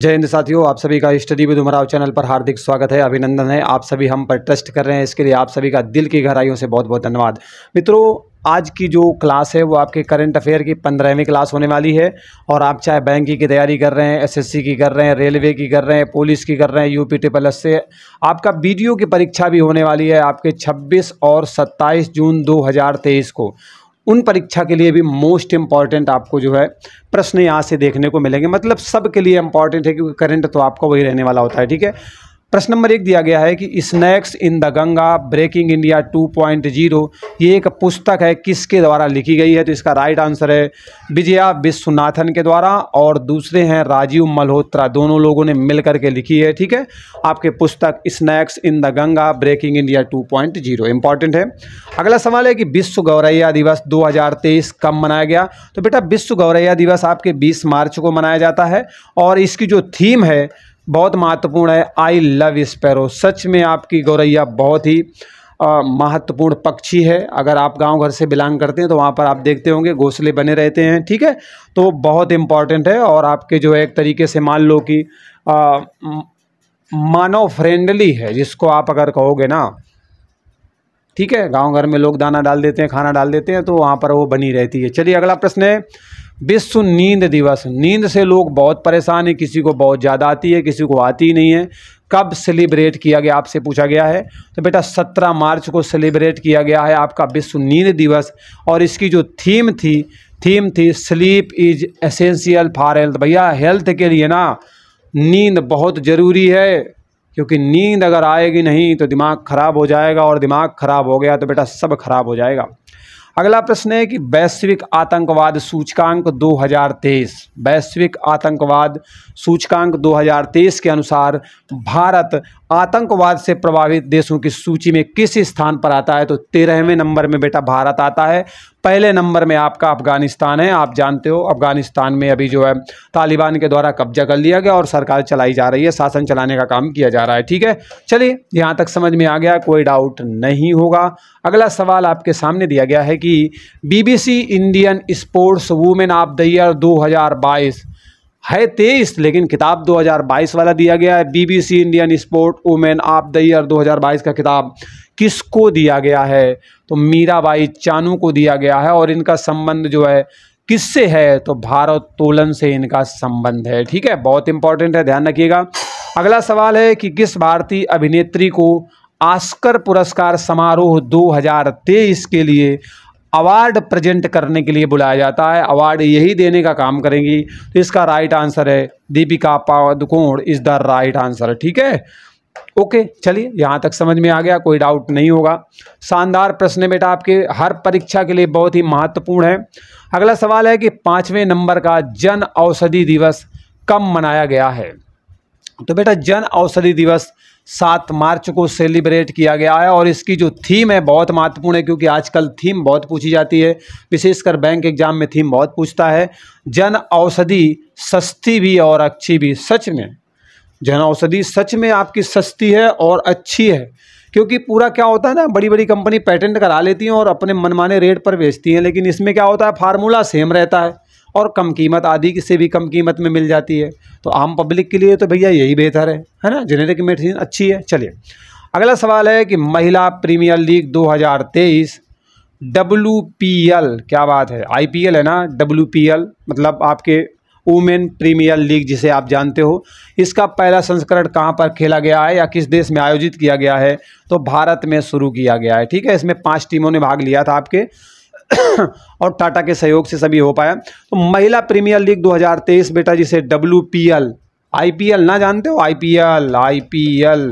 जय हिंद साथियों, आप सभी का स्टडी विद उमराव चैनल पर हार्दिक स्वागत है, अभिनंदन है। आप सभी हम पर ट्रस्ट कर रहे हैं, इसके लिए आप सभी का दिल की गहराइयों से बहुत बहुत धन्यवाद। मित्रों, आज की जो क्लास है वो आपके करंट अफेयर की 15वीं क्लास होने वाली है। और आप चाहे बैंक की तैयारी कर रहे हैं, एसएससी की कर रहे हैं, रेलवे की कर रहे हैं, पुलिस की कर रहे हैं, यूपी ट्रिपल एस से आपका बीडीओ की परीक्षा भी होने वाली है आपके 26 और 27 जून 2023 को। उन परीक्षा के लिए भी मोस्ट इम्पॉर्टेंट आपको जो है प्रश्न यहाँ से देखने को मिलेंगे। मतलब सब के लिए इम्पॉर्टेंट है, क्योंकि करंट तो आपका वही रहने वाला होता है। ठीक है, प्रश्न नंबर 1 दिया गया है कि snakes in the Ganga breaking India 2.0 ये एक पुस्तक है, किसके द्वारा लिखी गई है? तो इसका राइट आंसर है विजया विश्वनाथन के द्वारा, और दूसरे हैं राजीव मल्होत्रा। दोनों लोगों ने मिलकर के लिखी है। ठीक है, आपके पुस्तक snakes in the Ganga breaking India 2.0 important है। अगला सवाल है कि विश्व गौरैया दिवस 2023 कब मनाया गया? तो बेटा विश्व गौरैया दिवस आपके 20 मार्च को मनाया जाता है, और इसकी जो थीम है बहुत महत्वपूर्ण है, आई लव स्पैरो। सच में आपकी गौरैया बहुत ही महत्वपूर्ण पक्षी है। अगर आप गांव घर से बिलोंग करते हैं तो वहाँ पर आप देखते होंगे घोंसले बने रहते हैं। ठीक है, तो बहुत इम्पॉर्टेंट है, और आपके जो है एक तरीके से मान लो कि मानव फ्रेंडली है, जिसको आप अगर कहोगे ना। ठीक है, गांव घर में लोग दाना डाल देते हैं, खाना डाल देते हैं, तो वहाँ पर वो बनी रहती है। चलिए अगला प्रश्न है विश्व नींद दिवस। नींद से लोग बहुत परेशान हैं, किसी को बहुत ज़्यादा आती है, किसी को आती ही नहीं है। कब सेलिब्रेट किया गया आपसे पूछा गया है? तो बेटा 17 मार्च को सेलिब्रेट किया गया है आपका विश्व नींद दिवस, और इसकी जो थीम थी sleep is essential for health. भैया हेल्थ के लिए ना नींद बहुत ज़रूरी है, क्योंकि नींद अगर आएगी नहीं तो दिमाग खराब हो जाएगा, और दिमाग खराब हो गया तो बेटा सब खराब हो जाएगा। अगला प्रश्न है कि वैश्विक आतंकवाद सूचकांक 2023, वैश्विक आतंकवाद सूचकांक 2023 के अनुसार भारत आतंकवाद से प्रभावित देशों की सूची में किस स्थान पर आता है? तो 13वें नंबर में बेटा भारत आता है। पहले नंबर में आपका अफगानिस्तान है। आप जानते हो अफगानिस्तान में अभी जो है तालिबान के द्वारा कब्जा कर लिया गया, और सरकार चलाई जा रही है, शासन चलाने का काम किया जा रहा है। ठीक है, चलिए यहाँ तक समझ में आ गया, कोई डाउट नहीं होगा। अगला सवाल आपके सामने दिया गया है कि BBC Indian sports women of the year 2022 है 23, लेकिन किताब 2022 वाला दिया गया है। BBC Indian sport women of the year 2022 का किताब किसको दिया गया है? तो मीराबाई चानू को दिया गया है, और इनका संबंध जो है किससे है? तो भारोत्तोलन से इनका संबंध है। ठीक है, बहुत इंपॉर्टेंट है, ध्यान रखिएगा। अगला सवाल है कि किस भारतीय अभिनेत्री को ऑस्कर पुरस्कार समारोह 2023 के लिए अवार्ड प्रेजेंट करने के लिए बुलाया जाता है? अवार्ड यही देने का काम करेंगी, तो इसका राइट आंसर है Deepika Padukone is the right answer. ठीक है, ओके, चलिए यहाँ तक समझ में आ गया, कोई डाउट नहीं होगा। शानदार प्रश्न है बेटा, आपके हर परीक्षा के लिए बहुत ही महत्वपूर्ण है। अगला सवाल है कि 5वें नंबर का जन औषधि दिवस कब मनाया गया है? तो बेटा जन औषधि दिवस 7 मार्च को सेलिब्रेट किया गया है, और इसकी जो थीम है बहुत महत्वपूर्ण है, क्योंकि आजकल थीम बहुत पूछी जाती है, विशेषकर बैंक एग्जाम में थीम बहुत पूछता है। जन औषधि सस्ती भी और अच्छी भी। सच में जन औषधि सच में आपकी सस्ती है और अच्छी है, क्योंकि पूरा क्या होता है ना, बड़ी बड़ी कंपनी पेटेंट करा लेती हैं और अपने मनमाने रेट पर बेचती हैं, लेकिन इसमें क्या होता है फार्मूला सेम रहता है, और कम कीमत आदि से भी कम कीमत में मिल जाती है। तो आम पब्लिक के लिए तो भैया यही बेहतर है ना, जेनेरिक मेडिसिन अच्छी है। चलिए अगला सवाल है कि महिला प्रीमियर लीग 2023 WPL, क्या बात है, IPL है ना, WPL मतलब आपके वुमेन प्रीमियर लीग जिसे आप जानते हो, इसका पहला संस्करण कहाँ पर खेला गया है या किस देश में आयोजित किया गया है? तो भारत में शुरू किया गया है। ठीक है, इसमें 5 टीमों ने भाग लिया था आपके और टाटा के सहयोग से सभी हो पाया। तो महिला प्रीमियर लीग 2023 बेटा, जिसे WPL, IPL ना जानते हो, IPL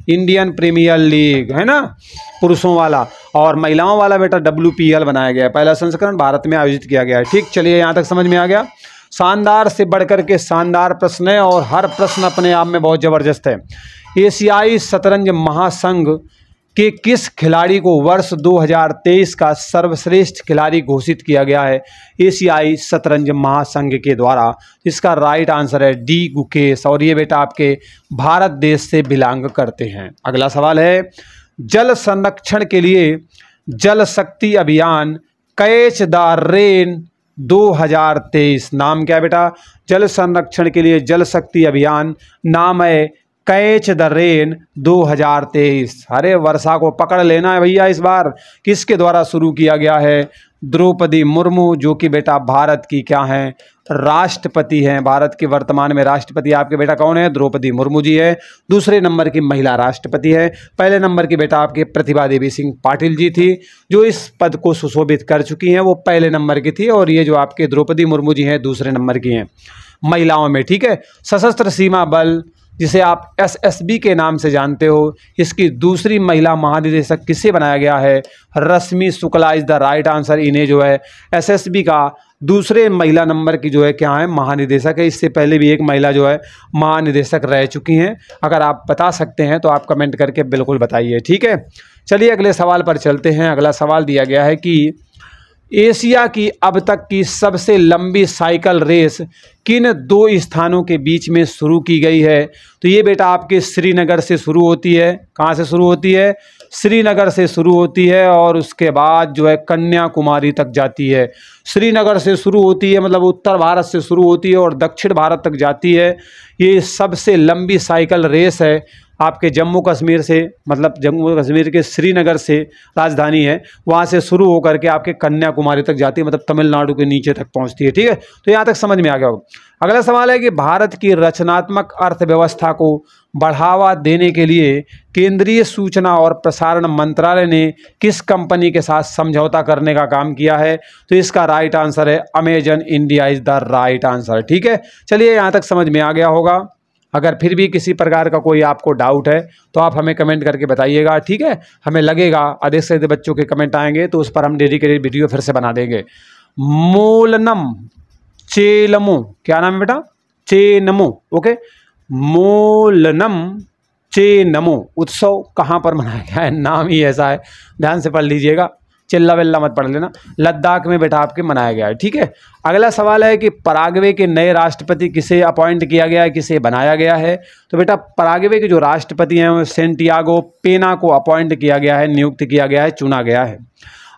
इंडियन प्रीमियर लीग है ना, पुरुषों वाला, और महिलाओं वाला बेटा WPL बनाया गया है। पहला संस्करण भारत में आयोजित किया गया है। ठीक, चलिए यहाँ तक समझ में आ गया। शानदार से बढ़कर के शानदार प्रश्न है, और हर प्रश्न अपने आप में बहुत ज़बरदस्त है। एशियाई शतरंज महासंघ के किस खिलाड़ी को वर्ष 2023 का सर्वश्रेष्ठ खिलाड़ी घोषित किया गया है? एशियाई शतरंज महासंघ के द्वारा। इसका राइट आंसर है डी गुकेश, और ये बेटा आपके भारत देश से बिलोंग करते हैं। अगला सवाल है जल संरक्षण के लिए जल शक्ति अभियान कैच द रेन 2023। नाम क्या है बेटा? जल संरक्षण के लिए जल शक्ति अभियान। नाम है कैच द रेन 2023। अरे वर्षा को पकड़ लेना है भैया। इस बार किसके द्वारा शुरू किया गया है? द्रौपदी मुर्मू, जो कि बेटा भारत की क्या है? राष्ट्रपति हैं। भारत के वर्तमान में राष्ट्रपति आपके बेटा कौन है? द्रौपदी मुर्मू जी है। दूसरे नंबर की महिला राष्ट्रपति है। पहले नंबर की बेटा आपके प्रतिभा देवी सिंह पाटिल जी थी, जो इस पद को सुशोभित कर चुकी हैं। वो पहले नंबर की थी। और ये जो आपके द्रौपदी मुर्मू जी हैं दूसरे नंबर की हैं महिलाओं में। ठीक है। सशस्त्र सीमा बल, जिसे आप एसएसबी के नाम से जानते हो, इसकी दूसरी महिला महानिदेशक किसे बनाया गया है? Rashmi Shukla is the right answer. इन्हें जो है एसएसबी का दूसरे महिला नंबर की जो है क्या है? महानिदेशक है। इससे पहले भी एक महिला जो है महानिदेशक रह चुकी हैं। अगर आप बता सकते हैं तो आप कमेंट करके बिल्कुल बताइए। ठीक है। चलिए अगले सवाल पर चलते हैं। अगला सवाल दिया गया है कि एशिया की अब तक की सबसे लंबी साइकिल रेस किन दो स्थानों के बीच में शुरू की गई है? तो ये बेटा आपके श्रीनगर से शुरू होती है। कहाँ से शुरू होती है? श्रीनगर से शुरू होती है और उसके बाद जो है कन्याकुमारी तक जाती है। श्रीनगर से शुरू होती है, मतलब उत्तर भारत से शुरू होती है और दक्षिण भारत तक जाती है। ये सबसे लंबी साइकिल रेस है आपके जम्मू कश्मीर से, मतलब जम्मू कश्मीर के श्रीनगर से राजधानी है, वहाँ से शुरू होकर के आपके कन्याकुमारी तक जाती है, मतलब तमिलनाडु के नीचे तक पहुँचती है। ठीक है। तो यहाँ तक समझ में आ गया होगा। अगला सवाल है कि भारत की रचनात्मक अर्थव्यवस्था को बढ़ावा देने के लिए केंद्रीय सूचना और प्रसारण मंत्रालय ने किस कंपनी के साथ समझौता करने का काम किया है? तो इसका राइट आंसर है Amazon India is the right answer. ठीक है। चलिए यहाँ तक समझ में आ गया होगा। अगर फिर भी किसी प्रकार का कोई आपको डाउट है तो आप हमें कमेंट करके बताइएगा। ठीक है। हमें लगेगा अधिक से अधिक बच्चों के कमेंट आएंगे तो उस पर हम डेडिकेटेड वीडियो फिर से बना देंगे। मोलनम चेलमो, क्या नाम है बेटा? चेनमो। ओके। मोलनम चेनमो उत्सव कहाँ पर मनाया गया है? नाम ही ऐसा है, ध्यान से पढ़ लीजिएगा, चिल्ला विल्ला मत पढ़ लेना। लद्दाख में बेटा आपके मनाया गया है। ठीक है। अगला सवाल है कि पराग्वे के नए राष्ट्रपति किसे अपॉइंट किया गया है, किसे बनाया गया है? तो बेटा पराग्वे के जो राष्ट्रपति हैं वो सेंटियागो पेना को अपॉइंट किया गया है, नियुक्त किया गया है, चुना गया है।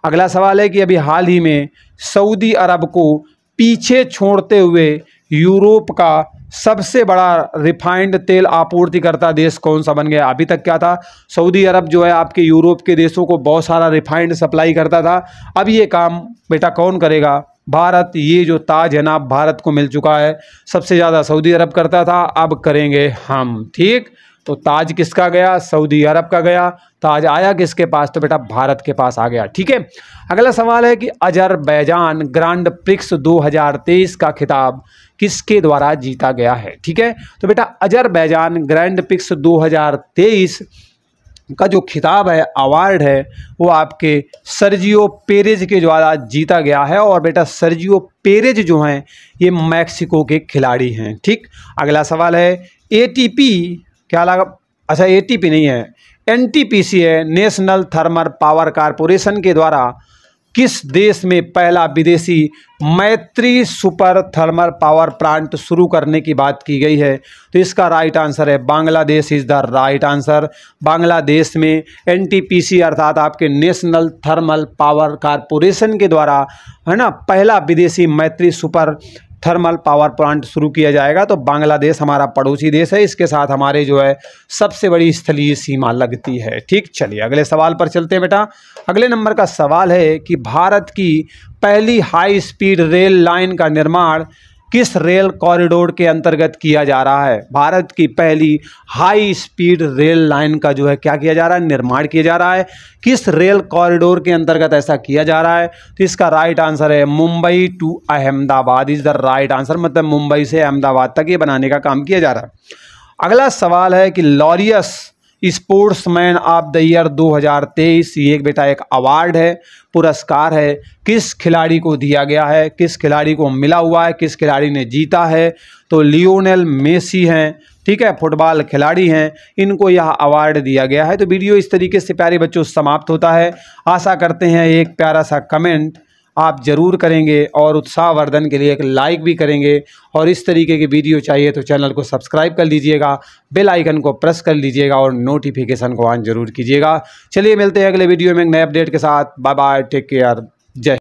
अगला सवाल है कि अभी हाल ही में सऊदी अरब को पीछे छोड़ते हुए यूरोप का सबसे बड़ा रिफाइंड तेल आपूर्तिकर्ता देश कौन सा बन गया? अभी तक क्या था? सऊदी अरब जो है आपके यूरोप के देशों को बहुत सारा रिफाइंड सप्लाई करता था। अब ये काम बेटा कौन करेगा? भारत। ये जो ताज है ना भारत को मिल चुका है। सबसे ज़्यादा सऊदी अरब करता था, अब करेंगे हम। ठीक। तो ताज किसका गया? सऊदी अरब का गया। ताज आया किसके पास? तो बेटा भारत के पास आ गया। ठीक है। अगला सवाल है कि अजरबैजान ग्रांड प्रिक्स 2023 का खिताब किसके द्वारा जीता गया है? ठीक है। तो बेटा अजरबैजान ग्रैंड प्रिक्स 2023 का जो खिताब है, अवार्ड है, वो आपके सर्जियो पेरेज के द्वारा जीता गया है। और बेटा सर्जियो पेरेज जो हैं ये मैक्सिको के खिलाड़ी हैं। ठीक। अगला सवाल है एटीपी क्या लगा? अच्छा एटीपी नहीं है, एनटीपीसी है, नेशनल थर्मल पावर कॉरपोरेशन के द्वारा किस देश में पहला विदेशी मैत्री सुपर थर्मल पावर प्लांट शुरू करने की बात की गई है? तो इसका राइट आंसर है Bangladesh is the right answer. Bangladesh में एनटीपीसी अर्थात आपके नेशनल थर्मल पावर कॉरपोरेशन के द्वारा है ना पहला विदेशी मैत्री सुपर थर्मल पावर प्लांट शुरू किया जाएगा। तो बांग्लादेश हमारा पड़ोसी देश है, इसके साथ हमारे जो है सबसे बड़ी स्थलीय सीमा लगती है। ठीक। चलिए अगले सवाल पर चलते हैं बेटा। अगले नंबर का सवाल है कि भारत की पहली हाई स्पीड रेल लाइन का निर्माण किस रेल कॉरिडोर के अंतर्गत किया जा रहा है? भारत की पहली हाई स्पीड रेल लाइन का जो है क्या किया जा रहा है? निर्माण किया जा रहा है। किस रेल कॉरिडोर के अंतर्गत ऐसा किया जा रहा है? तो इसका राइट आंसर है Mumbai to Ahmedabad is the right answer. मतलब मुंबई से अहमदाबाद तक ये बनाने का काम किया जा रहा है। अगला सवाल है कि Laureus sportsman of the year 2023 ये एक बेटा एक अवार्ड है, पुरस्कार है, किस खिलाड़ी को दिया गया है? किस खिलाड़ी को मिला हुआ है? किस खिलाड़ी ने जीता है? तो लियोनेल मेसी हैं। ठीक है। फुटबॉल खिलाड़ी हैं, इनको यह अवार्ड दिया गया है। तो वीडियो इस तरीके से प्यारे बच्चों समाप्त होता है। आशा करते हैं एक प्यारा सा कमेंट आप ज़रूर करेंगे और उत्साहवर्धन के लिए एक लाइक भी करेंगे। और इस तरीके की वीडियो चाहिए तो चैनल को सब्सक्राइब कर लीजिएगा, बेल आइकन को प्रेस कर लीजिएगा और नोटिफिकेशन को ऑन जरूर कीजिएगा। चलिए मिलते हैं अगले वीडियो में एक नए अपडेट के साथ। बाय बाय, टेक केयर, जय।